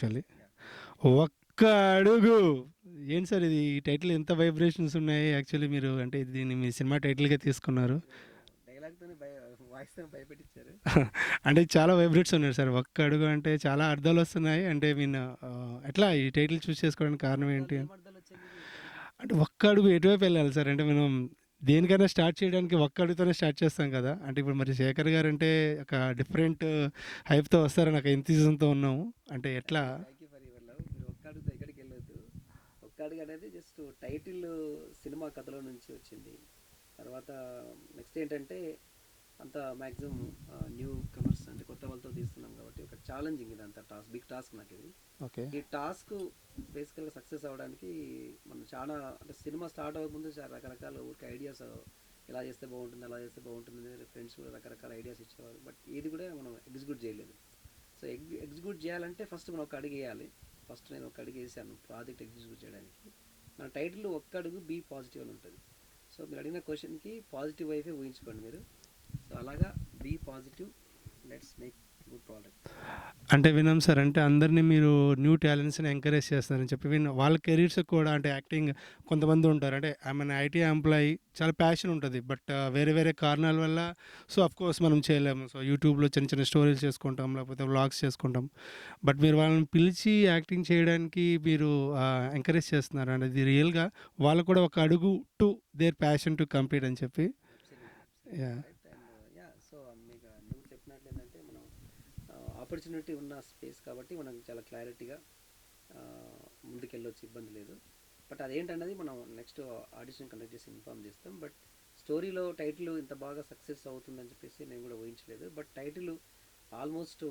Actually. ఒక్క అడుగు. ఏంటి సార్ ఇది? ఈ టైటిల్ ఎంత వైబ్రేషన్స్ ఉన్నాయి యాక్చువల్లీ మీరు అంటే దీన్ని మీ సినిమా టైటిల్‌గా తీసుకున్నారు. డైలాగ్తోనే వాయిస్తో భయపెట్టించారు. అంటే చాలా వైబ్రేట్స్ ఉన్నాయి సార్. ఒక్క అడుగు అంటే చాలా అర్థాలొస్తున్నాయి. అంటే ఎట్లా ఈ టైటిల్ చూస్ చేసుకోవడానికి కారణం ఏంటి? ఏం అర్థాలు వచ్చాయి మీకు ఒక్క అడుగు? అంటే ఒక్క అడుగు ఎటువైపు వెళ్ళాలి సార్? అంటే మనం దేనికైనా స్టార్ట్ చేయడానికి ఒక్క అడుగుతోనే స్టార్ట్ చేస్తాం కదా! అంటే ఇప్పుడు మరి శేఖర్ గారంటే ఒక డిఫరెంట్ హైప్‌తో వస్తారని ఒక ఎంతూసిజంతో ఉన్నాము. అంటే ఎట్లా? Thank you for your love. మీరు ఒక్క అడుగుతో ఎక్కడికి వెళ్ళొద్దు. ఒక్క అడుగు అనేది జస్ట్ టైటిల్ సినిమా కథలో నుంచి వచ్చింది. తర్వాత నెక్స్ట్ ఏంటంటే అంత మ్యాక్సిమం న్యూ కమర్స్ అంటే కొత్త వాళ్ళతో తీస్తున్నాం కాబట్టి ఒక ఛాలెంజింగ్ ఇది, అంత టాస్క్, బిగ్ టాస్క్ నాకు ఇది. ఓకే. ఈ టాస్క్ బేసికల్గా సక్సెస్ అవ్వడానికి మనం చాలా అంటే సినిమా స్టార్ట్ అవ్వకముందు చాలా రకరకాల ఊరికి ఐడియాస్, ఇలా చేస్తే బాగుంటుంది, అలా చేస్తే బాగుంటుంది, ఫ్రెండ్స్ కూడా రకరకాల ఐడియాస్ ఇచ్చేవారు. బట్ ఏది కూడా మనం ఎగ్జిక్యూట్ చేయలేదు. సో ఎగ్జిక్యూట్ చేయాలంటే ఫస్ట్ మనం ఒక అడుగు వేయాలి. ఫస్ట్ నేను ఒక అడుగు వేసాను ప్రాజెక్ట్ ఎగ్జిక్యూట్ చేయడానికి. మన టైటిల్ ఒక్క అడుగు బీ పాజిటివ్ అని ఉంటుంది. సో మీరు అడిగిన క్వశ్చన్కి పాజిటివ్ వైఫే ఊహించుకోండి మీరు. సో అలాగా be positive, let's make good product. అంటే విన్నాం సార్. అంటే అందరిని మీరు న్యూ టాలెంట్స్‌ని ఎంకరేజ్ చేస్తున్నారని చెప్పి వాళ్ళ కెరీర్స్‌కి కూడా అంటే యాక్టింగ్ కొంతమంది ఉంటారు. అంటే ఐయామ్ ఐటీ ఎంప్లాయీ చాలా ప్యాషన్ ఉంటది. బట్ వేరే వేరే కారణాల వల్ల సో ఆఫ్‌కోర్స్ మనం చేయలేము. సో యూట్యూబ్‌లో చిన్న చిన్న స్టోరీలు చేసుకుంటాం. లేకపోతే వ్లాగ్స్ చేసుకుంటాం. బట్ మీరు వాళ్ళని పిలిచి యాక్టింగ్ చేయడానికి మీరు ఎంకరేజ్ చేస్తున్నారు. అనేది రియల్‌గా వాళ్ళు కూడా ఒక అడుగు to their passion to complete అని చెప్పి. Absolutely yeah! Right. And yeah, so మీకు నువ్వు చెప్పినట్లు ఏంటంటే మనం ఆపర్చునిటీ ఉన్న స్పేస్ కాబట్టి మనం చాలా క్లారిటీగా ముందుకెళ్ళొచ్చు, ఇబ్బంది లేదు. బట్ అదేంటన్నది మనం నెక్స్ట్ ఆడిషన్ కండక్ట్ చేసి ఇన్ఫామ్ చేస్తాం. బట్ స్టోరీలో టైటిల్ ఇంత బాగా సక్సెస్ అవుతుందని చెప్పేసి నేను కూడా ఊహించలేదు. బట్ టైటిల్ ఆల్మోస్ట్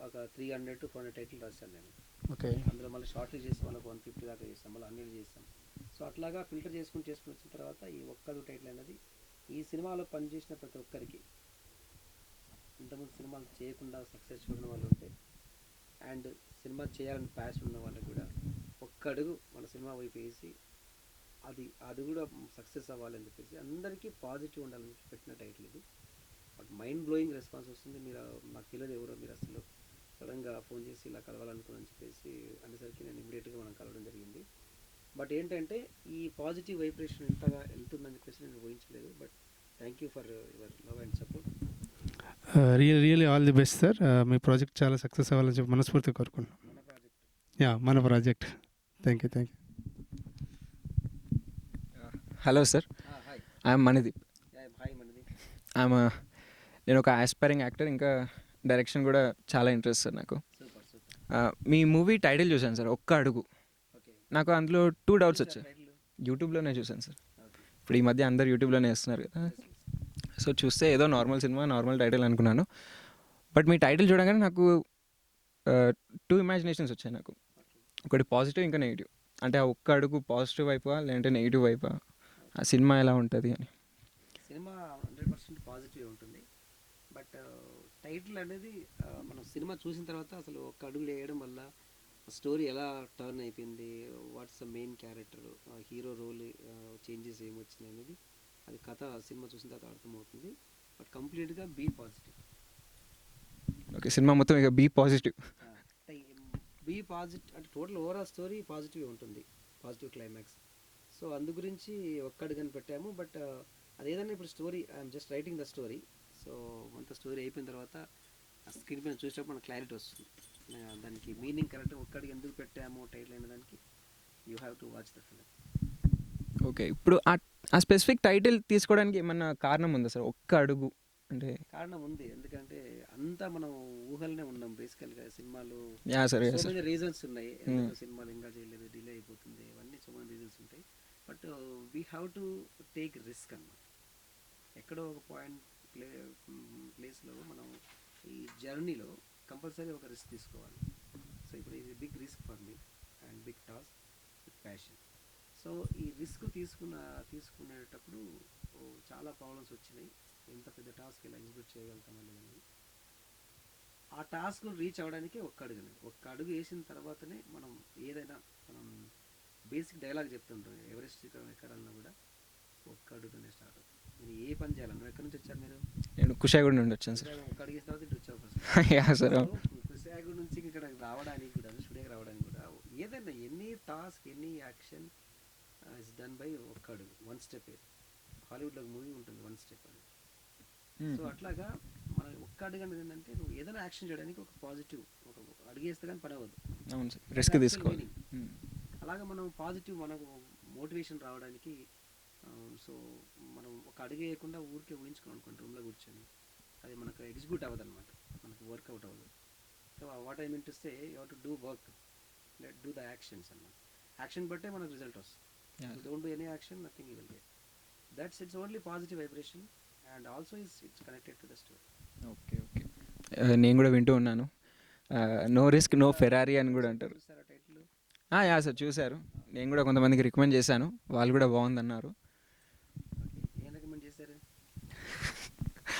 ఒక 300 to 400 టైటిల్ రాశాను నేను. ఓకే. అందులో మళ్ళీ షార్ట్ లిస్ట్ చేసి వాళ్ళకి 150 దాకా చేస్తాం, మళ్ళీ అన్ని చేస్తాం. సో అట్లాగా ఫిల్టర్ చేసుకుని వచ్చిన తర్వాత ఈ ఒక్కడు టైటిల్ అనేది ఈ సినిమాలో పనిచేసిన ప్రతి ఒక్కరికి, ఇంతకుముందు సినిమాలు చేయకుండా సక్సెస్ చూడిన వాళ్ళు ఉంటే, అండ్ సినిమా చేయాలని ప్యాషన్ ఉన్న వాళ్ళకి కూడా ఒక్క అడుగు మన సినిమా వైపు వేసి అది కూడా సక్సెస్ అవ్వాలని చెప్పేసి అందరికీ పాజిటివ్ ఉండాలని పెట్టిన టైటిల్ ఇది. బట్ మైండ్ బ్లోయింగ్ రెస్పాన్స్ వస్తుంది. మీరు నాకు తెలియదు ఎవరో, మీరు అసలు సడన్గా ఫోన్ చేసి ఇలా కలవాలనుకున్నాను చెప్పేసి అనేసరికి నేను ఇమీడియట్గా మనం కలవడం జరిగింది. బట్ ఏంటంటే ఈ పాజిటివ్ వైబ్రేషన్ ఇంతగా వెళ్తుందని చెప్పేసి నేను ఊహించలేదు. But thank you for your love and support. Really all the best sir. మీ ప్రాజెక్ట్ చాలా సక్సెస్ అవ్వాలని చెప్పి మనస్ఫూర్తిగా కోరుకుంటున్నాను. మన ప్రాజెక్ట్. యాహ్! మన project. Thank you. Thank you. Hello sir, hi. I'm Manideep. Hi మనది. ఐఎమ్ నేను ఒక ఆస్పైరింగ్ యాక్టర్, ఇంకా డైరెక్షన్ కూడా చాలా ఇంట్రెస్ట్ సార్ నాకు. Super super. మీ మూవీ టైటిల్ చూశాను సార్, ఒక్క అడుగు. ఓకే. నాకు అందులో 2 డౌట్స్ వచ్చాయి. టైటిల్. యూట్యూబ్లోనే చూశాను సార్. ఓకే. ఇప్పుడు ఈ మధ్య అందరు యూట్యూబ్లోనే వేస్తున్నారు కదా, సో చూస్తే ఏదో నార్మల్ సినిమా, నార్మల్ టైటిల్ అనుకున్నాను. బట్ మీ టైటిల్ చూడగానే నాకు 2 ఇమాజినేషన్స్ వచ్చాయి నాకు. ఒకటి పాజిటివ్, ఇంకా నెగిటివ్. అంటే ఆ ఒక్క అడుగు పాజిటివ్ వైపా లేదంటే నెగిటివ్ వైపా, ఆ సినిమా ఎలా ఉంటుంది అని. సినిమా 100% పాజిటివ్ ఉంటుంది. బట్ టైటిల్ అనేది మనం సినిమా చూసిన తర్వాత అసలు ఒక అడుగు వేయడం వల్ల స్టోరీ ఎలా టర్న్ అయిపోయింది, what's the main character, hero role changes ఏమొచ్చినాయి అనేది అది కథ సినిమా చూసిన తర్వాత అర్థమవుతుంది. బట్ కంప్లీట్గా బీ పాజిటివ్. ఓకే, సినిమా మొత్తం ఇక బీ పాజిటివ్. బీ పాజిటివ్ అంటే టోటల్ ఓవరాల్ స్టోరీ పాజిటివ్ ఉంటుంది, పాజిటివ్ క్లైమాక్స్. సో అందు గురించి ఒక్కడుగని పెట్టాము. బట్ అదేదన్నా ఇప్పుడు story I'm just writing the story. So అంత స్టోరీ అయిపోయిన తర్వాత స్క్రీన్ పైన చూసినప్పుడు మనకు క్లారిటీ వస్తుంది. దానికి మీనింగ్ కరెక్ట్ ఒక్కడికి ఎందుకు పెట్టాము టైటిల్ అయిన దానికి you have to watch the film. Okay, ఇప్పుడు ఆ స్పెసిఫిక్ టైటిల్ తీసుకోవడానికి ఏమన్నా కారణం ఉందా సార్? ఒక్క అడుగు అంటే కారణం ఉంది, ఎందుకంటే అంతా మనం ఊహలనే ఉన్నాం బేసికల్గా. సినిమాలు yeah sir, yeah so sir. Many reasons ఉన్నాయి. సినిమాలు ఇంకా చేయలేదు, డిలే అయిపోతుంది, ఇవన్నీ సో మెనీ రీజన్స్ ఉంటాయి. But we have to take risk అన్నమాట. ఎక్కడో ఒక పాయింట్ ప్లేస్లో మనం ఈ జర్నీలో కంపల్సరీ ఒక రిస్క్ తీసుకోవాలి. సో ఇప్పుడు ఇది big risk for me and big task with passion. So ఈ రిస్క్ తీసుకునేటప్పుడు చాలా ప్రాబ్లమ్స్ వచ్చినాయి. ఎంత పెద్ద టాస్క్ ఎలా ఎగ్జిక్యూట్ చేయగలుగుతామో లేదని. ఆ టాస్క్ రీచ్ అవ్వడానికి ఒక్క అడుగు వేసిన తర్వాతనే మనం ఏదైనా మనం బేసిక్ డైలాగ్ చెప్తుంటాం, ఎవరెస్ట్ ఎక్కడాలన్నా కూడా ఒక్క అడుగుతోనే స్టార్ట్ అవుతుంది. మీరు ఏ పని చేయాలన్నా, ఎక్కడి నుంచి వచ్చారు మీరు? నేను కుషాయిగూడ నుండి వచ్చాను సార్. ఒక్క అడుగు వేసిన తర్వాత ఇటు వచ్చావు ఫస్ట్. Yeah sir. వైజాగ్ నుంచి ఇక్కడ రావడానికి కూడా స్టూడియోకి రావడానికి కూడా ఏదైనా any task any action is done by ఒక్కడు వన్ స్టెప్. హాలీవుడ్లో మూవీ ఉంటుంది వన్ స్టెప్ అని. సో అట్లాగా మనం ఒక్క అడుగు అనేది ఏంటంటే నువ్వు ఏదైనా యాక్షన్ చేయడానికి ఒక పాజిటివ్ ఒక అడుగేస్తే కానీ పని అవ్వదు. అవును సార్, రిస్క్ తీసుకోవాలి. అలాగా మనం పాజిటివ్ మనకు మోటివేషన్ రావడానికి సో మనం ఒక అడుగు వేయకుండా ఊరికే ఊహించుకున్నాం అనుకోండి రూమ్లో కూర్చొని, అది మనకు ఎగ్జిక్యూట్ అవ్వదు అనమాట, మనకు వర్కౌట్ అవ్వదు. So what I mean to say you have to do work, let do the actions అన్నమాట. యాక్షన్ బట్టే మనకు రిజల్ట్ వస్తుంది. Don't do any action, nothing you will get. That's it's only positive vibration and also it's connected to the story. Okay okay, నేను కూడా వింటూ ఉన్నాను. No risk no Ferrari అని కూడా అంటారు. చూసారా టైటిల్? యా సార్ చూశారు, నేను కూడా కొంతమందికి రికమెండ్ చేశాను, వాళ్ళు కూడా బాగుందన్నారు. ఏం రికమెండ్ చేశారు?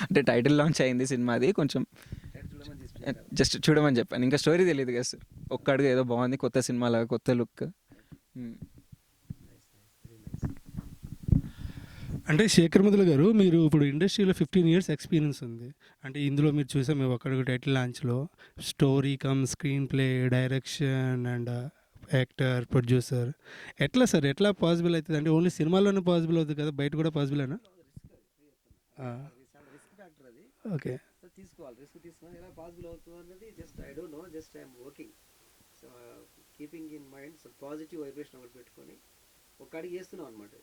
అంటే టైటిల్ లాంచ్ అయింది సినిమాది, కొంచెం టైటిల్ చూడమని చేసి జస్ట్ చూడమని చెప్పాను, ఇంకా స్టోరీ తెలియదు కదా సార్. ఒక్క అడుగు ఏదో బాగుంది, కొత్త సినిమాలాగా కొత్త లుక్. అంటే శేఖర్ ముద్దుల గారు, మీరు ఇప్పుడు ఇండస్ట్రీలో 15 years ఎక్స్పీరియన్స్ ఉంది. అంటే ఇందులో మీరు చూసాం మేము ఒక్కడుగు టైటిల్ లాంచ్లో story cum screenplay direction and actor producer, ఎట్లా సార్ ఎట్లా పాసిబుల్ అవుతుంది? అంటే ఓన్లీ సినిమాలోనే పాసిబుల్ అవుతుంది కదా, బయట కూడా పాసిబులేనా? రిస్క్ ఫ్యాక్టర్ అది. ఓకే. సో తీసుకోవాలి, రిస్క్ తీసుకుని ఎలా పాసిబుల్ అవుతుంది అన్నది just I don't know, just I'm working. So keeping in mind so positive vibration ఒకటి పెట్టుకొని ఒక అడిగి చేస్తున్నాం అనమాట.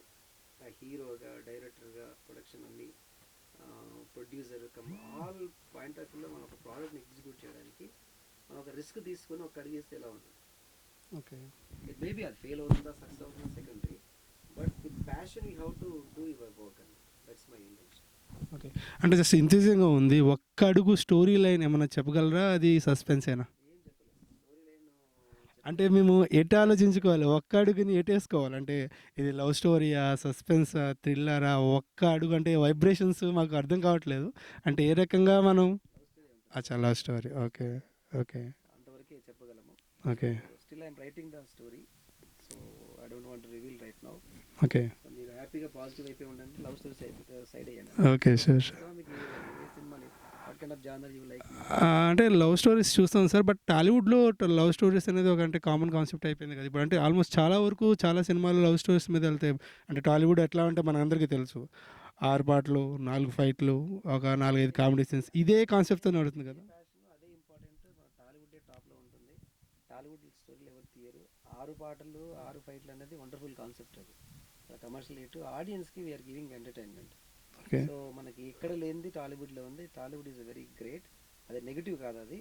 హీరోగా, డైరెక్టర్గా, ప్రొడక్షన్ అన్ని ప్రొడ్యూసర్ ఆల్ పాయింట్ ఆఫ్ వ్యూలో మనం ఒక ప్రోడక్ట్ని ఎగ్జిక్యూట్ చేయడానికి మనం ఒక రిస్క్ తీసుకొని ఒక అడిగి చేస్తే ఎలా ఉంటుంది. ఓకే. ఇట్ మేబీ అది ఫెయిల్ అవుతుందా సక్సెస్ అవుతుందా secondary, but with passion you have to do your work and that's my intention. Okay. అంటే జస్ట్ ఇంట్రెస్టింగ్గా ఉంది. ఒక్క అడుగు స్టోరీ లైన్ ఏమన్నా చెప్పగలరా? అది సస్పెన్సేనా? ఏం చెప్పలేదు, స్టోరీ లైన్ అంటే మేము ఎటు ఆలోచించుకోవాలి, ఒక్క అడుగుని ఎటేసుకోవాలి? అంటే ఇది లవ్ స్టోరీయా, సస్పెన్సా, థ్రిల్లరా? ఒక్క అడుగు అంటే వైబ్రేషన్స్ మాకు అర్థం కావట్లేదు. అంటే ఏ రకంగా మనం అచ్చా లవ్ స్టోరీ. ఓకే ఓకే అంతవరకే చెప్పగలము. Okay still I'm writing the story, so I don't want to reveal right now. Okay so మీరు హ్యాపీగా పాజిటివ్ అయిపోయి ఉండండి, లవ్ స్టోరీ సైడ్ అయ్యండి. Okay sure. సో మీకు ఏ సినిమాని what kind of genre you like? అంటే లవ్ స్టోరీస్ చూస్తాం sir, but టాలీవుడ్లో లవ్ స్టోరీస్ అనేది ఒక అంటే కామన్ కాన్సెప్ట్ అయిపోయింది కదా ఇప్పుడు. అంటే ఆల్మోస్ట్ చాలా వరకు చాలా సినిమాలు లవ్ స్టోరీస్ మీద వెళ్తాయి. అంటే టాలీవుడ్ ఎట్లా అంటే మనందరికీ తెలుసు, 6 పాటలు 4 ఫైట్లు ఒక 4-5 కామెడీ సీన్స్, ఇదే కాన్సెప్ట్తో నడుస్తుంది కదా. ఫ్యాషన్ అదే ఇంపార్టెంట్, మన టాలీవుడ్ టాప్లో ఉంటుంది. టాలీవుడ్ స్టోరీలు ఎవరు తీయరు. 6 పాటలు 6 ఫైట్లు అనేది వండర్ఫుల్ కాన్సెప్ట్. అది కమర్షియల్ హిట్, ఆడియన్స్కి we are giving entertainment. Okay. So మనకి ఎక్కడ లేనిది టాలీవుడ్లో ఉంది. టాలీవుడ్ ఈజ్ వెరీ గ్రేట్, అది నెగిటివ్ కాదు అది,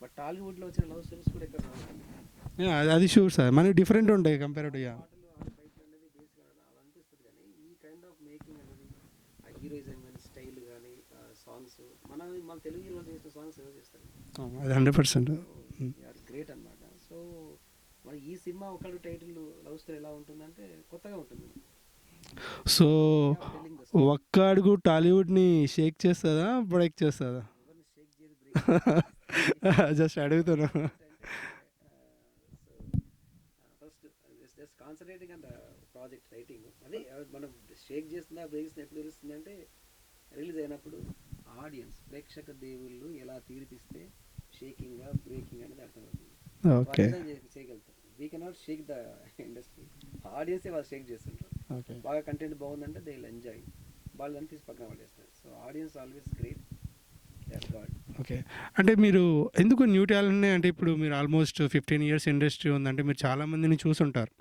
బట్ టాలీవుడ్లో వచ్చిన లవ్ స్టోరీస్ కూడా ఎక్కడ రావు. అది షూర్ సార్, మనకి డిఫరెంట్ ఉంటాయి కంపేర్డ్. యా పాటలు 6 ఫైట్లు అనేది బేస్గా అలా అనిపిస్తుంది, కానీ ఈ కైండ్ ఆఫ్ మేకింగ్ అనేది ఆ హీరోయిజం కానీ స్టైల్ కానీ సాంగ్స్ మన తెలుగు హీరోలు చేసిన సాంగ్స్ ఎవరు చేస్తారు? అది 100%. ఆర్ గ్రేట్ అనమాట. సో మరి ఈ సినిమా ఒకటి టైటిల్ లవ్ స్టోరీ ఎలా ఉంటుందంటే కొత్తగా ఉంటుంది. సో ఒక్క అడుగు టాలీవుడ్ని షేక్ చేస్తుందా, బ్రేక్ చేస్తుందా? ఎవరిని షేక్ చేయదు, బ్రేక్ జస్ట్ అడుగుతున్నా. First just concentrating and project writing. అదే మనం షేక్ చేస్తున్నా బ్రేక్ చేస్తున్నా ఎప్పుడు తెలుస్తుంది అంటే రిలీజ్ అయినప్పుడు ఆడియన్స్ ప్రేక్షక దేవుళ్ళు ఎలా తీర్పిస్తే షేకింగ్ బ్రేకింగ్ అనేది అర్థమవుతుంది. ఓకే చేయగలుగుతారు. We cannot shake the industry, ఆడియన్సే వాళ్ళు షేక్ చేస్తుంటారు. ఓకే బాగా కంటెంట్ బాగుందంటే దే విల్ ఎంజాయ్, వాళ్ళు దాన్ని తీసి పక్కన పడేస్తారు. So audience always great, that's God. Okay. అంటే మీరు ఎందుకు న్యూ టాలెంట్నే, అంటే ఇప్పుడు మీరు ఆల్మోస్ట్ 15 years ఇండస్ట్రీ ఉందంటే మీరు చాలామందిని చూసుంటారు.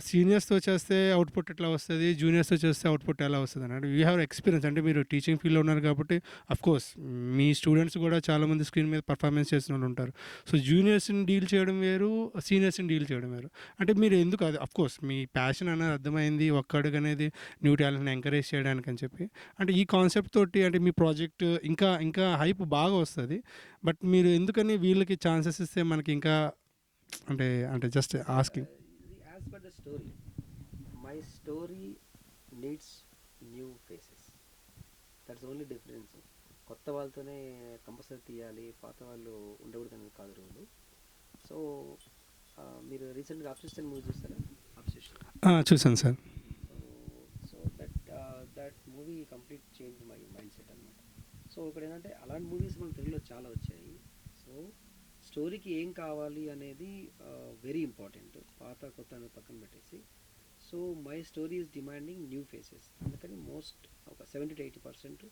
సీనియర్స్తో చేస్తే అవుట్పుట్ ఎట్లా వస్తుంది, జూనియర్స్తో చేస్తే అవుట్పుట్ ఎలా వస్తుంది అని. అంటే యూ హ్యావ్ ఎక్స్పీరియన్స్, అంటే మీరు టీచింగ్ ఫీల్డ్లో ఉన్నారు కాబట్టి కోర్స్ మీ స్టూడెంట్స్ కూడా చాలామంది స్క్రీన్ మీద పర్ఫార్మెన్స్ చేసిన వాళ్ళు ఉంటారు. సో జూనియర్స్ని డీల్ చేయడం వేరు, సీనియర్స్ని డీల్ చేయడం వేరు. అంటే మీరు ఎందుకు అది కోర్స్ మీ ప్యాషన్ అనేది అర్థమైంది, ఒక్కడుగు అనేది న్యూ టాలెంట్ని ఎంకరేజ్ చేయడానికి అని చెప్పి, అంటే ఈ కాన్సెప్ట్ తోటి అంటే మీ ప్రాజెక్ట్ ఇంకా ఇంకా హైప్ బాగా వస్తుంది. బట్ మీరు ఎందుకని వీళ్ళకి ఛాన్సెస్ ఇస్తే మనకి ఇంకా అంటే అంటే just asking. As per the story, my story needs new faces, that's only difference. కొత్త వాళ్ళతోనే కంపల్సరీ తీయాలి, పాత వాళ్ళు ఉండకూడదు అనేది కాదు రూలు. సో మీరు రీసెంట్గా అబ్సెషన్ మూవీ చూస్తారా? అబ్సెషన్ చూసాను sir. So that movie complete change my mind set అనమాట. సో ఇక్కడ ఏంటంటే అలాంటి మూవీస్ మన తెలుగులో చాలా వచ్చాయి. సో స్టోరీకి ఏం కావాలి అనేది వెరీ ఇంపార్టెంట్. పాత కొత్త అనేది పక్కన పెట్టేసి, so my story is demanding new faces. అందుకని మోస్ట్ ఒక 70-80%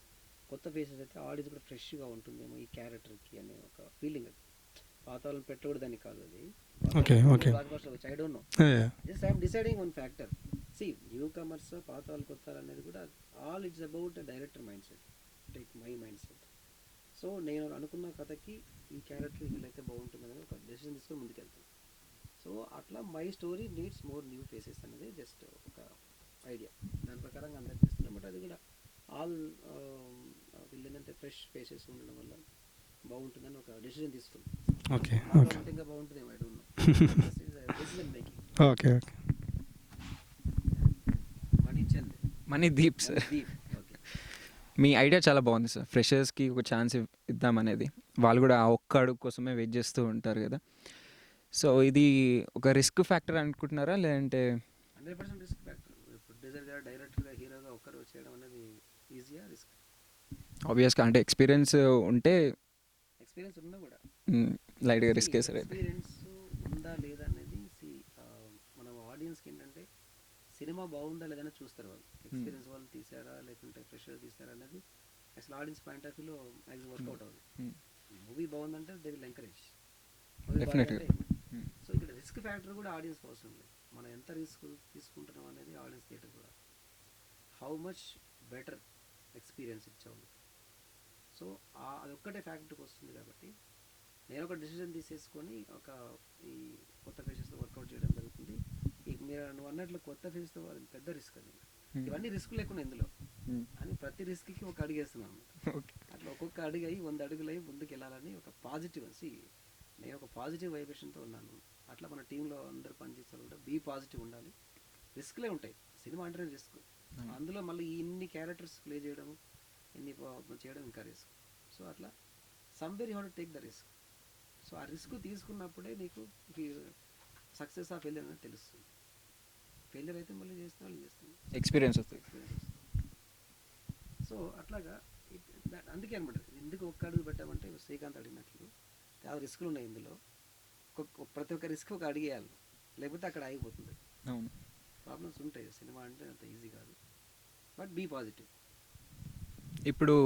కొత్త ఫేసెస్ అయితే ఆడియన్స్ కూడా ఫ్రెష్గా ఉంటుందేమో ఈ క్యారెక్టర్కి అనే ఒక ఫీలింగ్. అది పాత వాళ్ళని పెట్టకూడదని కాదు, అది Okay, okay. I don't know, Yeah. Just I'm deciding one factor. See newcomers పాత వాళ్ళు కొత్త వాళ్ళు అనేది కూడా all it's about director mindset, take my mindset. So నేను అనుకున్న కథకి ఈ క్యారెక్టర్ వీళ్ళైతే బాగుంటుందని ఒక డెసిషన్ తీసుకొని ముందుకెళ్తాను. సో అట్లా my story needs more new faces అనేది జస్ట్ ఒక ఐడియా, దాని ప్రకారంగా అందరికి చేస్తున్నాం. బట్ అది కూడా ఆల్ వీళ్ళేంటంటే ఫ్రెష్ ఫేసెస్ ఉండడం వల్ల బాగుంటుందని ఒక డెసిషన్ తీసుకున్నాం. Okay, okay. ఇంకా బాగుంటుందేమో, I don't no, decision making. Okay, okay. Money Chand, money Deep sir, Deep. Okay, me idea చాలా బాగుంది సార్. ఫ్రెషర్స్కి ఒక ఛాన్స్ ఇద్దామనేది, వాళ్ళు కూడా ఆ ఒక్క అడుగు కోసమే వెయిట్ చేస్తూ ఉంటారు కదా. సో ఇది ఒక రిస్క్ ఫ్యాక్టర్ అనుకుంటున్నారా, లేదంటే 100% రిస్క్ ఫ్యాక్టర్. ప్రొడ్యూసర్గా, డైరెక్టర్గా, హీరోగా ఒక్కరు చేయడం అనేది ఈజీయా, రిస్క్? ఆబ్వియస్గా అంటే ఎక్స్పీరియన్స్ ఉంటే ఎక్స్పీరియన్స్ ఉన్నా కూడా లైట్గా రిస్క్ సార్. అయితే ఎక్స్పీరియన్స్ ఉందా లేదా అనేది మనం ఆడియన్స్కి ఏంటంటే సినిమా బాగుందా లేదని చూస్తారు వాళ్ళు. ఎక్స్పీరియన్స్ వాళ్ళు తీసారా లేకుంటే ఫ్రెషర్ తీసారా అనేది అసలు ఆడియన్స్ పాయింట్ ఆఫ్ వ్యూలో మ్యాక్సిమం వర్కౌట్ అవుతుంది. మూవీ బాగుందంటే they will encourage. Definitely. So ఇక్కడ రిస్క్ ఫ్యాక్టర్ కూడా ఆడియన్స్కి అవసరం లేదు. మనం ఎంత రిస్క్ తీసుకుంటున్నాం అనేది ఆడియన్స్ థియేటర్ కూడా హౌ మచ్ బెటర్ ఎక్స్పీరియన్స్ ఇచ్చాము. సో అది ఒక్కటే ఫ్యాక్టర్కి వస్తుంది. కాబట్టి నేను ఒక డెసిషన్ తీసేసుకొని ఒక ఈ కొత్త ఫేసెస్తో వర్కౌట్ చేయడం జరుగుతుంది. నువ్వు అన్నట్లు కొత్త ఫేసెస్తో పెద్ద రిస్క్ అది. ఇవన్నీ రిస్క్ లేకుండా ఇందులో అని ప్రతి రిస్క్కి ఒక అడుగు వేస్తున్నాను అనమాట. అట్లా ఒక్కొక్క అడుగు అయ్యి 100 అడుగులు అయ్యి ముందుకు వెళ్ళాలని ఒక పాజిటివ్ నేను ఒక పాజిటివ్ వైబ్రేషన్తో ఉన్నాను. అట్లా మన టీంలో అందరూ పనిచేస్తారు కూడా బీ పాజిటివ్ ఉండాలి. రిస్క్లే ఉంటాయి, సినిమా అంటేనే రిస్క్. అందులో మళ్ళీ ఇన్ని క్యారెక్టర్స్ ప్లే చేయడం, ఇన్ని చేయడం ఇంకా రిస్క్. సో అట్లా somewhere you have to take the risk. So ఆ రిస్క్ తీసుకున్నప్పుడే నీకు సక్సెస్ ఆ ఫెయిలియర్ అనేది తెలుస్తుంది. ఫెయిలియర్ అయితే మళ్ళీ చేస్తాను ఎక్స్పీరియన్స్ వస్తుంది. సో అట్లాగా అందుకే అనమాట ఎందుకు ఒక్క అడుగు పెట్టామంటే శ్రీకాంత్ అడిగినట్లు చాలా రిస్కులు ఉన్నాయి ఇందులో. ప్రతి ఒక్క రిస్క్ ఒక అడిగేయాలి, లేకపోతే అక్కడ ఆగిపోతుంది. అవును, ప్రాబ్లమ్స్ ఉంటాయి, సినిమా అంటే అంత ఈజీ కాదు. But be positive. ఇప్పుడు